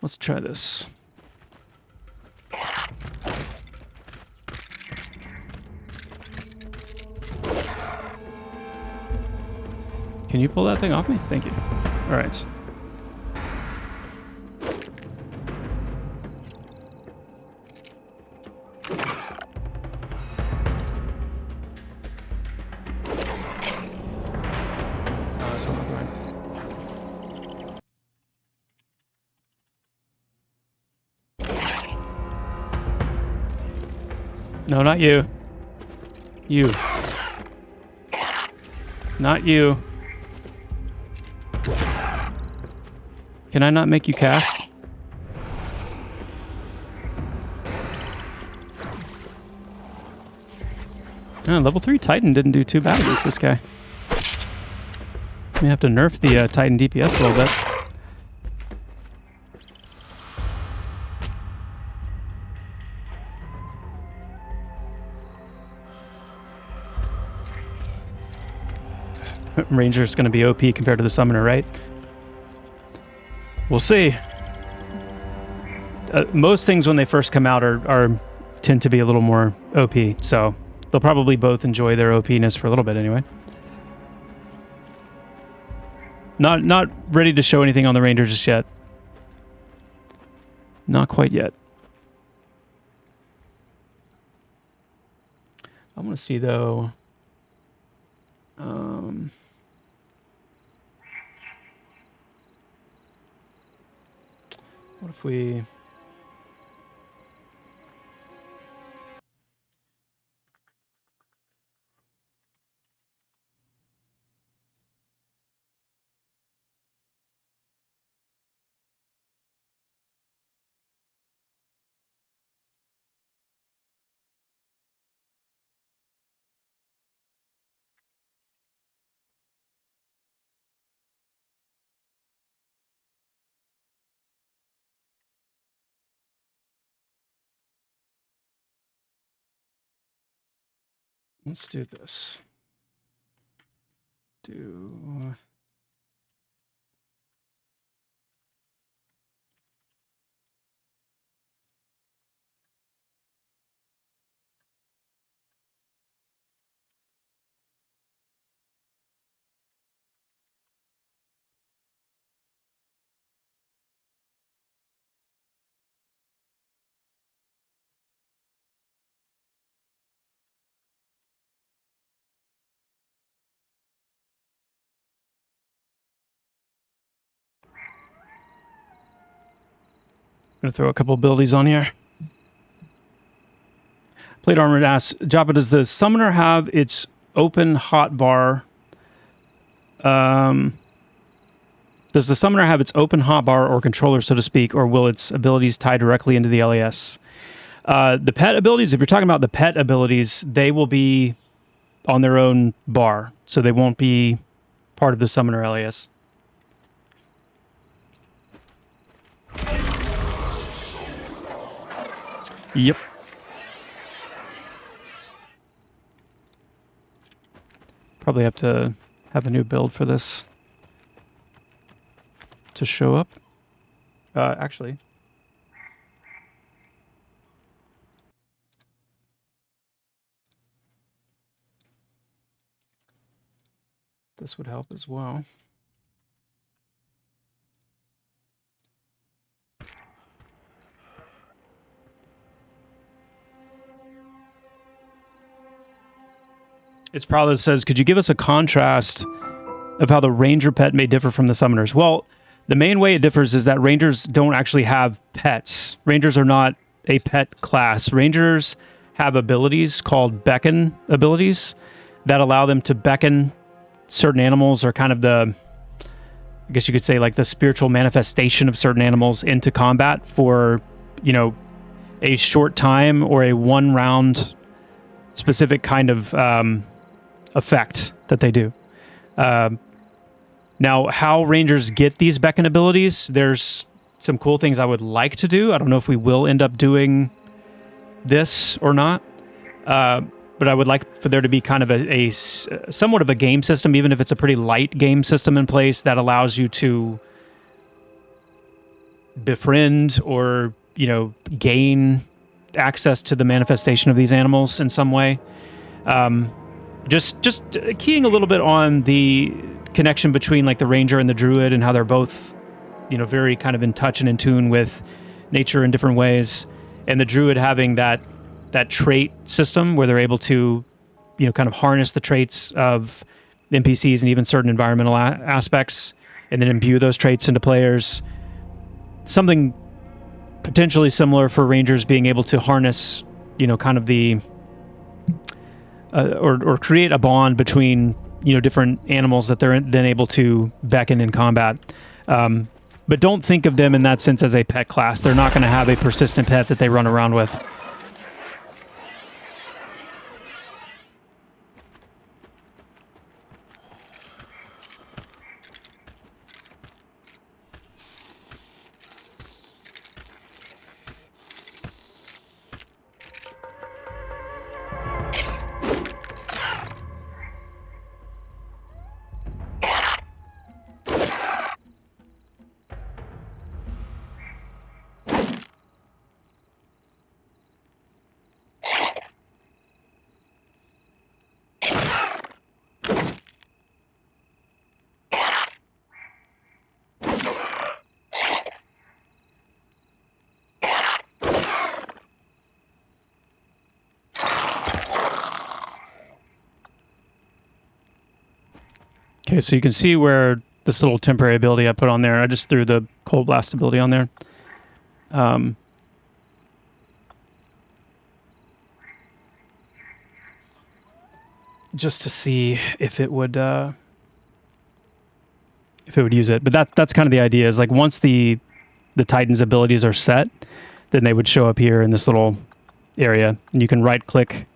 Let's try this. Can you pull that thing off me? Thank you. All right. No, not you. You. Not you. Can I not make you cast? Level 3 Titan didn't do too bad against this guy. May have to nerf the Titan DPS a little bit. Ranger's going to be OP compared to the Summoner, right? We'll see. Most things when they first come out tend to be a little more OP, so they'll probably both enjoy their OP-ness for a little bit anyway. Not ready to show anything on the Ranger just yet. Not quite yet. I want to see though. What if we... Let's do this. Gonna throw a couple abilities on here. Plate Armored asks, Joppa, does the Summoner have its open hotbar? Does the Summoner have its open hotbar or controller, so to speak, or will its abilities tie directly into the LAS? The pet abilities, if you're talking about the pet abilities, they will be on their own bar, so they won't be part of the Summoner LAS. Yep. Probably have to have a new build for this to show up. Actually. This would help as well. It's probably says, could you give us a contrast of how the Ranger pet may differ from the Summoners? Well, the main way it differs is that Rangers don't actually have pets. Rangers are not a pet class. Rangers have abilities called beckon abilities that allow them to beckon certain animals, or kind of the, I guess you could say, like the spiritual manifestation of certain animals into combat for, you know, a short time or a one round specific kind of effect that they do. Now, how Rangers get these beckon abilities, there's some cool things I would like to do. I don't know if we will end up doing this or not, but I would like for there to be kind of a somewhat of a game system, even if it's a pretty light game system in place that allows you to befriend or, you know, gain access to the manifestation of these animals in some way. Just keying a little bit on the connection between like the ranger and the druid and how they're both, you know, very kind of in touch and in tune with nature in different ways. And the druid having that trait system where they're able to, you know, kind of harness the traits of NPCs and even certain environmental aspects and then imbue those traits into players. Something potentially similar for rangers being able to harness, you know, kind of the or create a bond between, you know, different animals that they're then able to beckon in combat. But don't think of them in that sense as a pet class. They're not going to have a persistent pet that they run around with. Okay, so you can see where this little temporary ability I put on there, I just threw the Cold Blast ability on there. Just to see if it would use it. But that's kind of the idea, is like once the Titan's abilities are set, then they would show up here in this little area. And you can right-click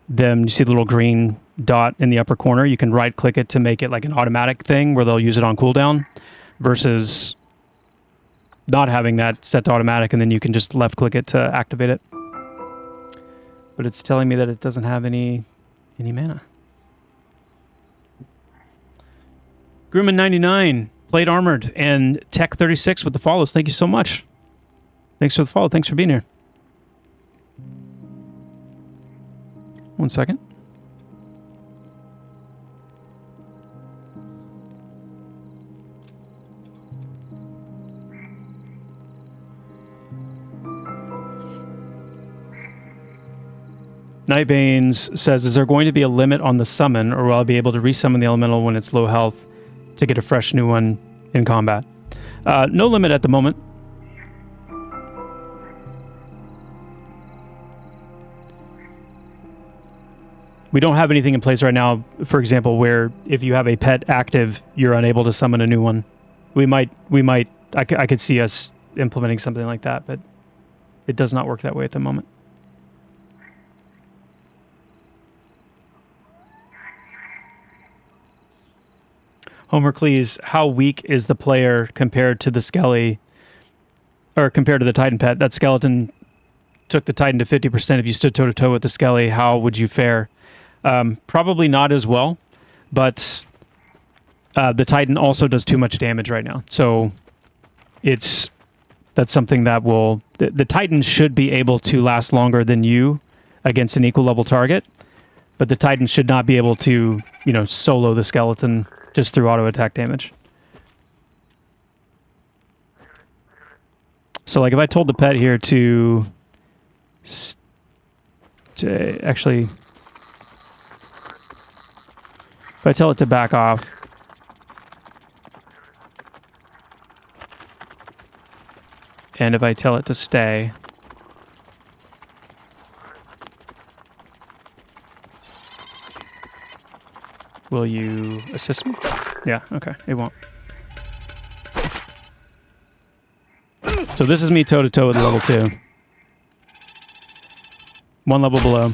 them. You see the little green dot in the upper corner. You can right-click it to make it like an automatic thing where they'll use it on cooldown versus not having that set to automatic, and then you can just left-click it to activate it. But it's telling me that it doesn't have any mana. Grumman99, Plate Armored, and Tech36 with the follows. Thank you so much. Thanks for the follow. Thanks for being here. 1 second. Nightbanes says, is there going to be a limit on the summon, or will I be able to resummon the elemental when it's low health to get a fresh new one in combat? No limit at the moment. We don't have anything in place right now, for example, where if you have a pet active, you're unable to summon a new one. I could see us implementing something like that, but it does not work that way at the moment. Homer Cleese, how weak is the player compared to the Skelly, or compared to the Titan pet? That skeleton took the Titan to 50%. If you stood toe-to-toe with the Skelly, how would you fare? Probably not as well, but the Titan also does too much damage right now. So that's something that will... The Titan should be able to last longer than you against an equal level target, but the Titan should not be able to, you know, solo the skeleton just through auto attack damage. So like if I told the pet here to actually, if I tell it to back off, and if I tell it to stay, will you assist me? Yeah, okay, it won't. So this is me toe-to-toe with level 2. 1 level below.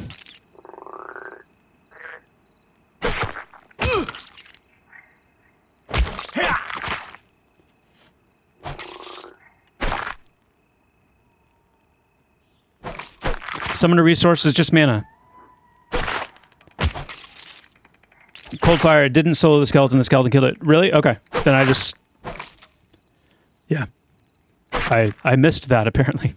Summoner resource is just mana. Coldfire didn't solo the skeleton killed it. Really? Okay. Then I just... Yeah. I missed that apparently.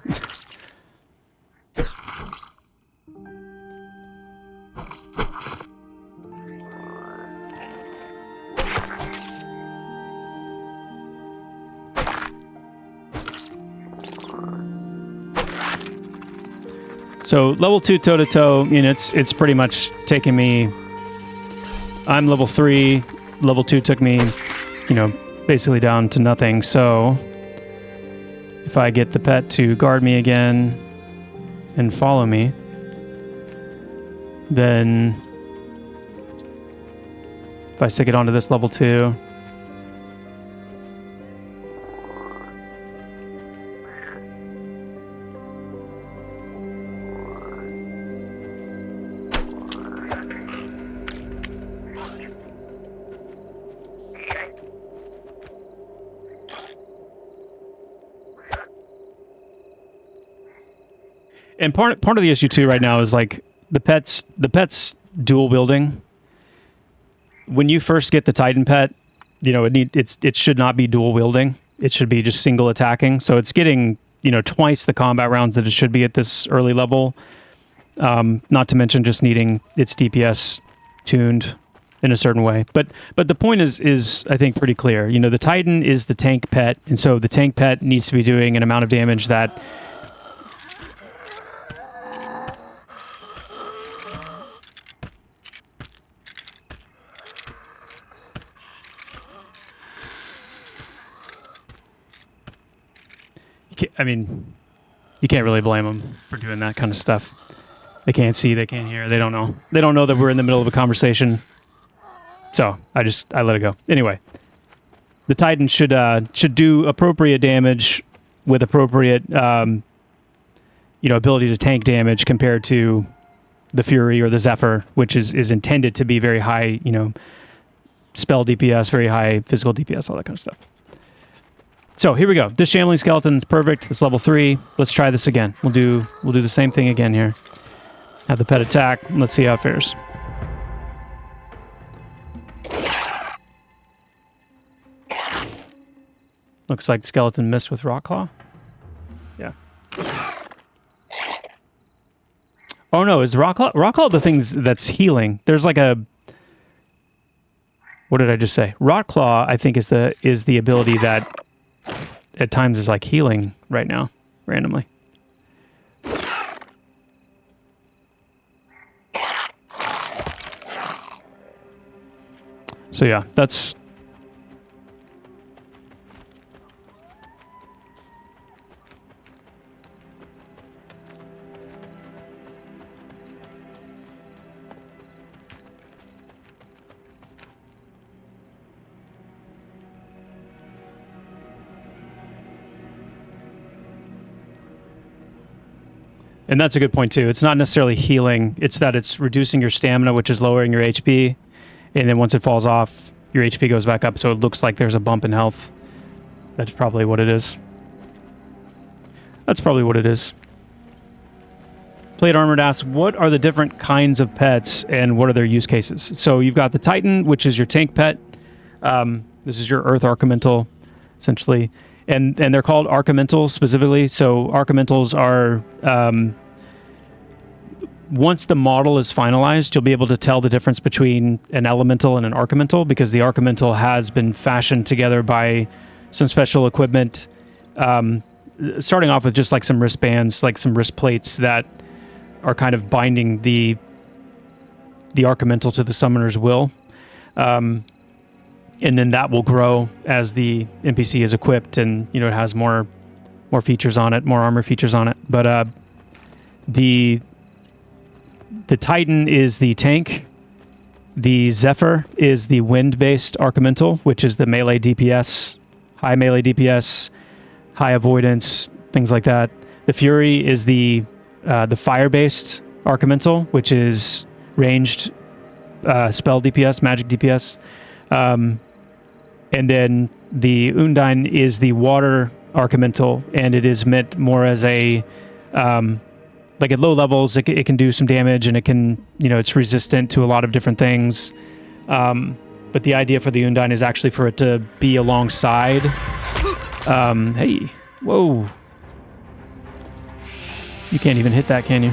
So level 2 toe-to-toe, you know, it's pretty much taking me... I'm level 3, level 2 took me, you know, basically down to nothing. So if I get the pet to guard me again and follow me, then if I stick it onto this level 2... And part of the issue too right now is like the pets dual wielding. When you first get the Titan pet, you know, it should not be dual wielding. It should be just single attacking. So it's getting, you know, twice the combat rounds that it should be at this early level. Not to mention just needing its DPS tuned in a certain way. But the point is I think pretty clear. You know, the Titan is the tank pet, and so the tank pet needs to be doing an amount of damage that I mean, you can't really blame them for doing that kind of stuff. They can't see, they can't hear, they don't know. They don't know that we're in the middle of a conversation. So I let it go. Anyway, the Titan should do appropriate damage with appropriate, you know, ability to tank damage compared to the Fury or the Zephyr, which is intended to be very high, you know, spell DPS, very high physical DPS, all that kind of stuff. So here we go. This shambling skeleton is perfect. It's level 3. Let's try this again. We'll do the same thing again here. Have the pet attack. Let's see how it fares. Looks like the skeleton missed with Rock Claw. Yeah. Oh no, is Rock Claw the things that's healing? There's like a... What did I just say? Rock Claw, I think, is the ability that at times is like healing right now, randomly. So yeah, that's... And that's a good point too. It's not necessarily healing. It's that it's reducing your stamina, which is lowering your HP. And then once it falls off, your HP goes back up. So it looks like there's a bump in health. That's probably what it is. That's probably what it is. Plate Armored asks, what are the different kinds of pets and what are their use cases? So you've got the Titan, which is your tank pet. This is your Earth Armental, essentially. And they're called Armentals specifically. So Armentals are... once the model is finalized, you'll be able to tell the difference between an Elemental and an Armental because the Armental has been fashioned together by some special equipment. Starting off with just like some wristbands, like some wrist plates that are kind of binding the Armental to the summoner's will. And then that will grow as the NPC is equipped and, you know, it has more features on it, more armor features on it. But the Titan is the tank. The Zephyr is the wind-based Armental, which is the melee DPS, high melee DPS, high avoidance, things like that. The Fury is the fire-based Armental, which is ranged spell DPS, magic DPS. And then the Undine is the water Armental, and it is meant more as a... like at low levels, it can do some damage, and it can, you know, it's resistant to a lot of different things. But the idea for the Undine is actually for it to be alongside. Hey, Whoa. You can't even hit that, can you?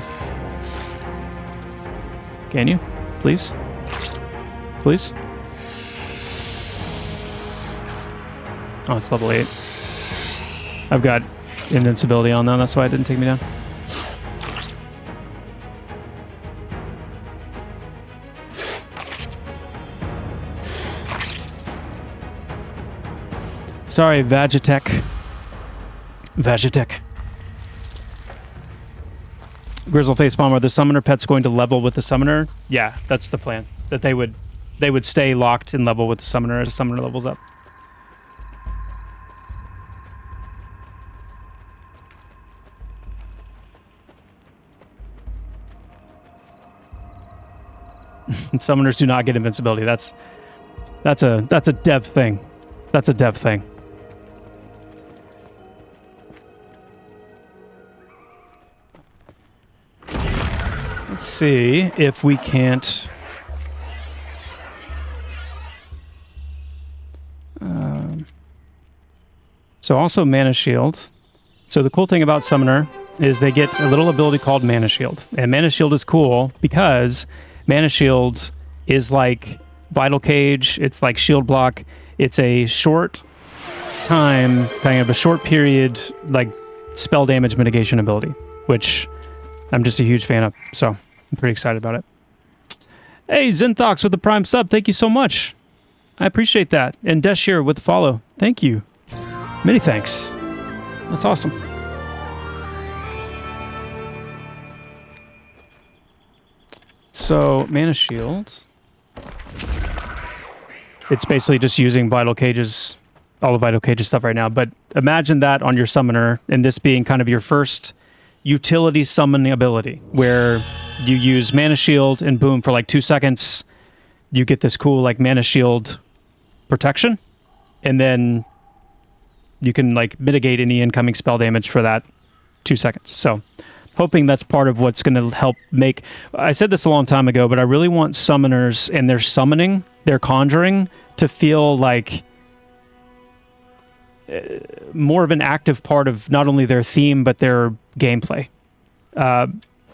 Can you? Please? Please? Oh, it's level 8. I've got invincibility on though, that's why it didn't take me down. Sorry, Vagitech. Vagitech. Grizzleface Bomber, the summoner pet's going to level with the summoner? Yeah, that's the plan. That they would stay locked in level with the summoner as the summoner levels up. Summoners do not get invincibility. That's a dev thing. That's a dev thing. Let's see if we can't... So also Mana Shield. So the cool thing about Summoner is they get a little ability called Mana Shield. And Mana Shield is cool because Mana Shield is like Vital Cage, it's like Shield Block. It's a short time, kind of a short period, like spell damage mitigation ability, which I'm just a huge fan of. So I'm pretty excited about it. Hey, Zenthox with the Prime sub. Thank you so much. I appreciate that. And Deshir with the follow. Thank you. Many thanks. That's awesome. So, Mana Shield. It's basically just using Vital Cages, all the Vital Cages stuff right now. But imagine that on your summoner, and this being kind of your first utility summoning ability, where you use Mana Shield, and boom, for like 2 seconds, you get this cool like Mana Shield protection, and then you can like mitigate any incoming spell damage for that 2 seconds. So hoping that's part of what's going to help make... I said this a long time ago, but I really want summoners and their summoning, their conjuring, to feel like more of an active part of not only their theme, but their gameplay.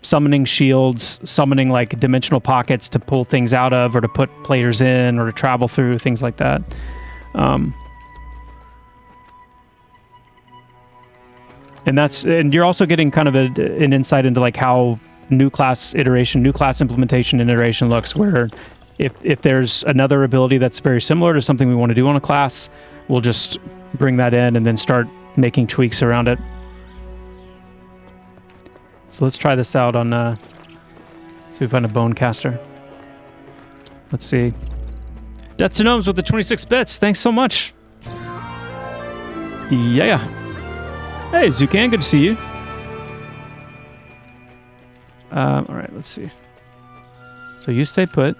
Summoning shields, summoning like dimensional pockets to pull things out of, or to put players in, or to travel through, things like that. And you're also getting kind of an insight into like how new class implementation and iteration looks, where if there's another ability that's very similar to something we want to do on a class, we'll just bring that in and then start making tweaks around it. So let's try this out on, see if we find a bone caster. Let's see. Death to Gnomes with the 26 bits. Thanks so much. Yeah. Hey, Zucan, good to see you. All right, let's see. So you stay put.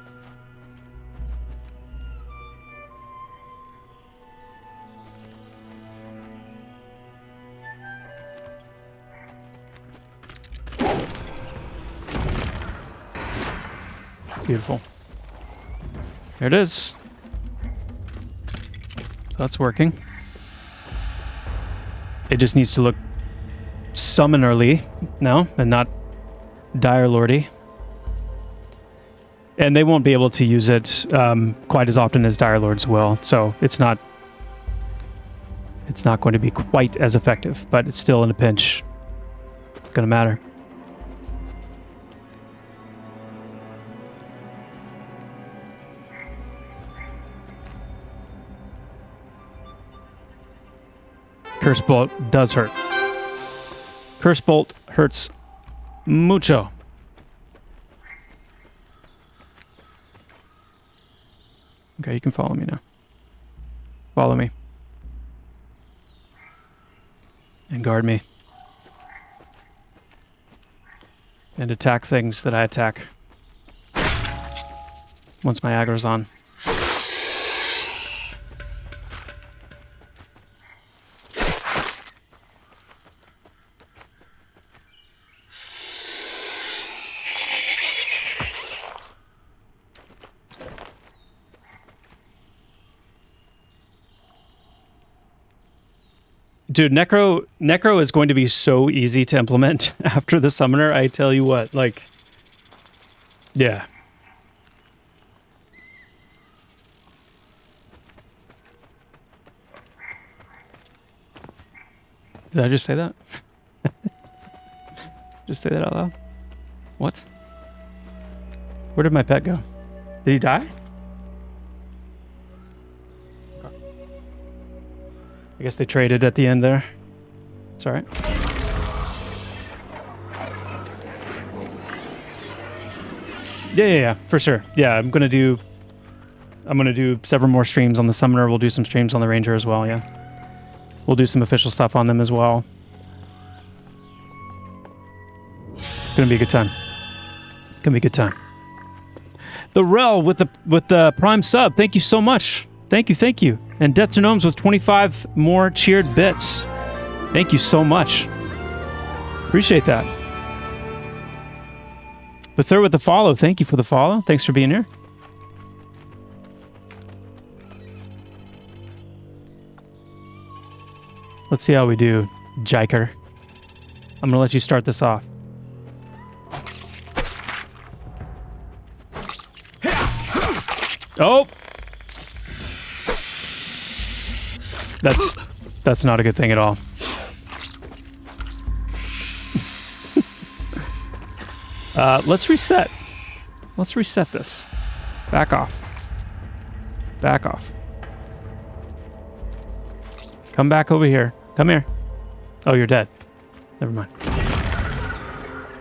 Beautiful. There it is. So that's working. It just needs to look summonerly now, and not dire lordy. And they won't be able to use it quite as often as dire lords will, so it's not going to be quite as effective, but it's still in a pinch. It's going to matter. Curse Bolt does hurt. Curse Bolt hurts mucho. Okay, you can follow me now. Follow me. And guard me. And attack things that I attack. Once my aggro's on. Dude, Necro is going to be so easy to implement after the summoner. I tell you what, like, yeah. Did I just say that? Just say that out loud? What? Where did my pet go? Did he die? I guess they traded at the end there. It's alright. Yeah, for sure. Yeah, I'm gonna do several more streams on the Summoner. We'll do some streams on the Ranger as well, yeah. We'll do some official stuff on them as well. Gonna be a good time. Gonna be a good time. The Rel with the Prime sub. Thank you so much. Thank you. And Death to Gnomes with 25 more cheered bits. Thank you so much. Appreciate that. But third with the follow. Thank you for the follow. Thanks for being here. Let's see how we do, Jiker. I'm gonna let you start this off. Oh! That's not a good thing at all. Let's reset. Let's reset this. Back off. Back off. Come back over here. Come here. Oh, you're dead. Never mind.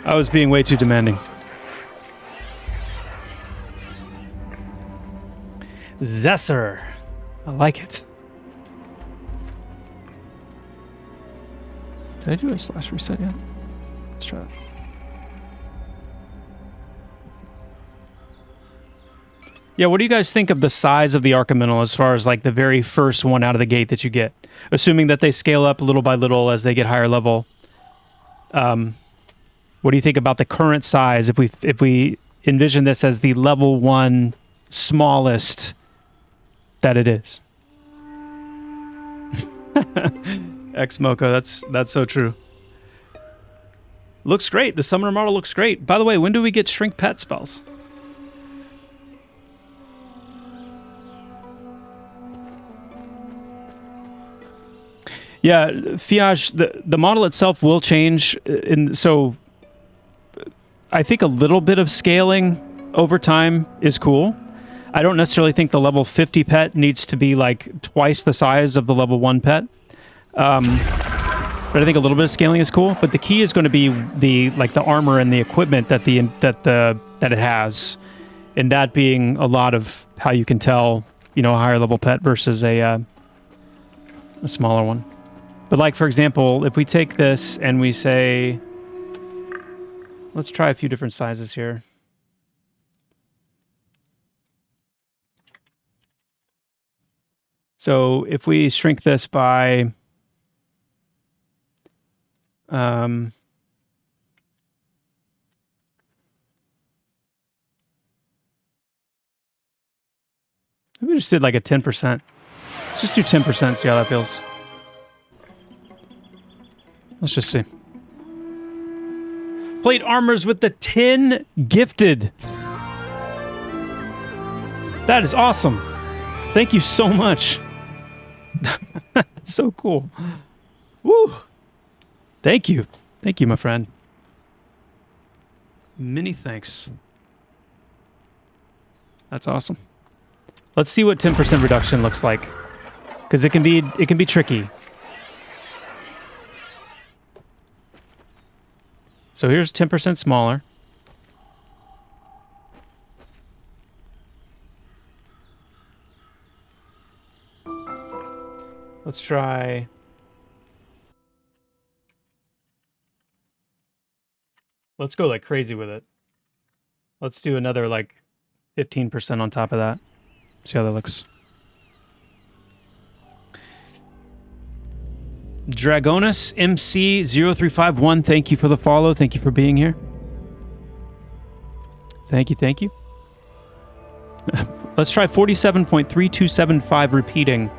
I was being way too demanding. Zesser. I like it. Did I do a slash reset yet? Let's try that. Yeah, what do you guys think of the size of the Armental as far as like the very first one out of the gate that you get? Assuming that they scale up little by little as they get higher level. What do you think about the current size if we envision this as the level 1 smallest that it is? Ex-Moco, that's so true. Looks great. The Summoner model looks great. By the way, when do we get Shrink Pet spells? Yeah, Fiage, the model itself will change. So I think a little bit of scaling over time is cool. I don't necessarily think the level 50 pet needs to be like twice the size of the level 1 pet. But I think a little bit of scaling is cool. But the key is going to be the armor and the equipment that it has, and that being a lot of how you can tell, a higher level pet versus a smaller one. But like, for example, if we take this and we say, let's try a few different sizes here. So if we shrink this by, we just did like a 10%. Let's just do 10%, see how that feels. Let's just see. Plate armors with the 10 gifted. That is awesome. Thank you so much. That's so cool. Woo. Thank you. Thank you, my friend. Many thanks. That's awesome. Let's see what 10% reduction looks like. Because it can be tricky. So here's 10% smaller. Let's try. Let's go like crazy with it. Let's do another like 15% on top of that. See how that looks. Dragonus MC0351, thank you for the follow. Thank you for being here. Thank you. Let's try 47.3275 repeating.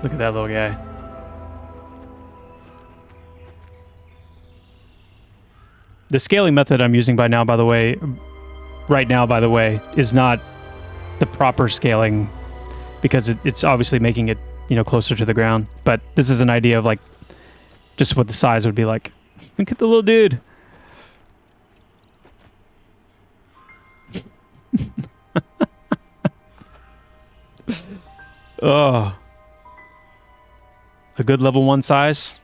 Look at that little guy. The scaling method I'm using right now, by the way, is not the proper scaling because it's obviously making it, you know, closer to the ground. But this is an idea of like just what the size would be like. Look at the little dude. Oh. A good level 1 size.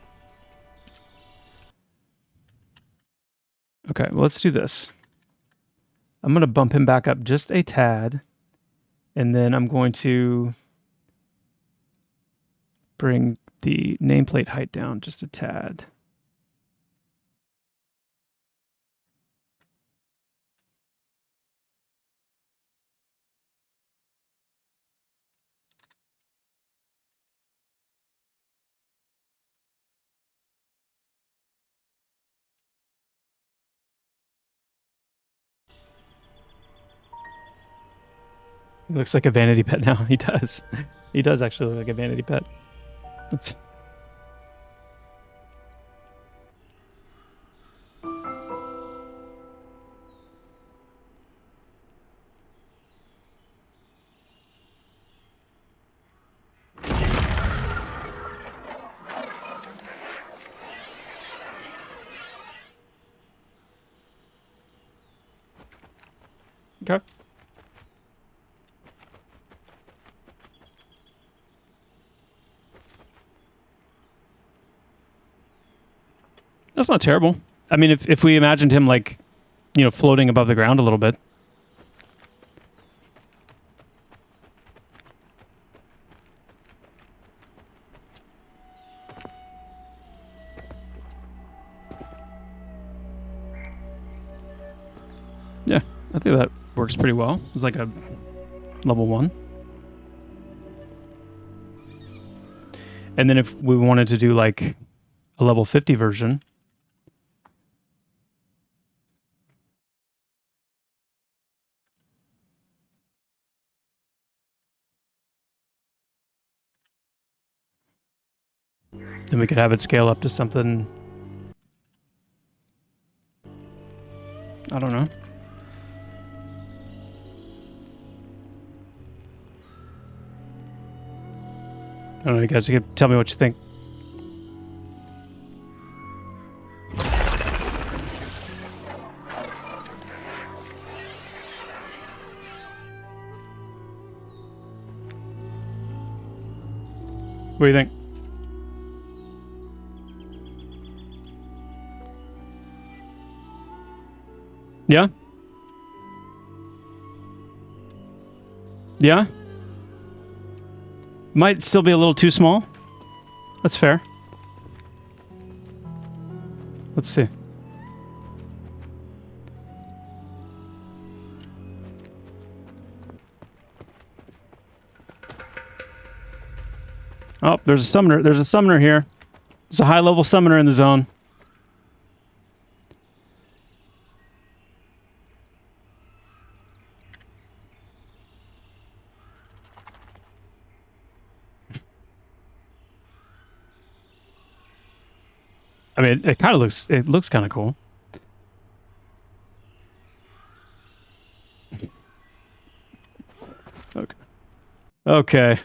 Okay, well, let's do this. I'm going to bump him back up just a tad. And then I'm going to bring the nameplate height down just a tad. He looks like a vanity pet now. He does. He does actually look like a vanity pet. That's... Okay. That's not terrible. I mean, if we imagined him like, you know, floating above the ground a little bit. Yeah, I think that works pretty well. It's like a level 1. And then if we wanted to do like a level 50 version, then we could have it scale up to something, I don't know. I don't know, you guys can tell me what you think. What do you think? Yeah? Yeah? Might still be a little too small. That's fair. Let's see. Oh, there's a summoner. There's a summoner here. There's a high-level summoner in the zone. I mean, it kind of looks. It looks kind of cool. Okay. Okay.